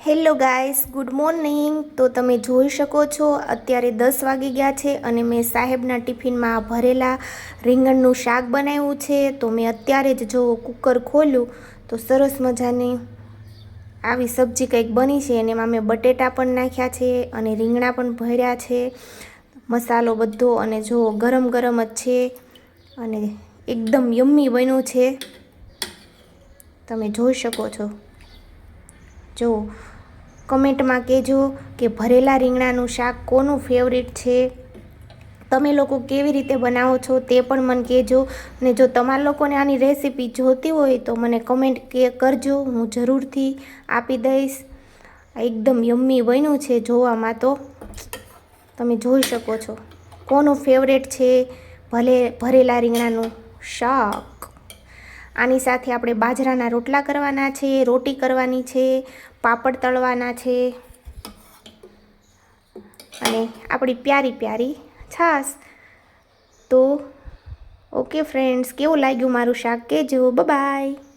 Hello guys, good morning. તો તમે જોઈ શકો છો અત્યારે 10 વાગી ગયા છે અને મેં સાહેબના ટિફિનમાં ભરેલા રીંગણનું શાક બનાવ્યું છે। તો મેં અત્યારે જ જો કુકર ખોલ્યું તો સરસ મજાની આવી સબ્જી કંઈક બની છે અને એમાં મેં બટેટા પણ નાખ્યા છે અને રીંગણા પણ ભર્યા છે, મસાલો બધો, અને જો ગરમ ગરમ જ છે અને એકદમ યમ્મી બન્યું છે, તમે જોઈ શકો છો। જો કમેન્ટમાં કહેજો કે ભરેલા રીંગણાનું શાક કોનું ફેવરિટ છે, તમે લોકો કેવી રીતે બનાવો છો તે પણ મને કહેજો। અને જો તમારા લોકોને આની રેસીપી જોતી હોય તો મને કમેન્ટ કરજો, હું જરૂરથી આપી દઈશ। એકદમ યમ્મી બન્યું છે જોવામાં, તો તમે જોઈ શકો છો કોનું ફેવરેટ છે ભરેલા રીંગણાનું શાક। આની સાથે આપણે બાજરાના રોટલા કરવાના છે, રોટી કરવાની છે, પાપડ તળવાના છે અને આપણી પ્યારી પ્યારી છાશ। તો ઓકે ફ્રેન્ડ્સ, કેવું લાગ્યું મારું શાક કહેજો। Bye bye.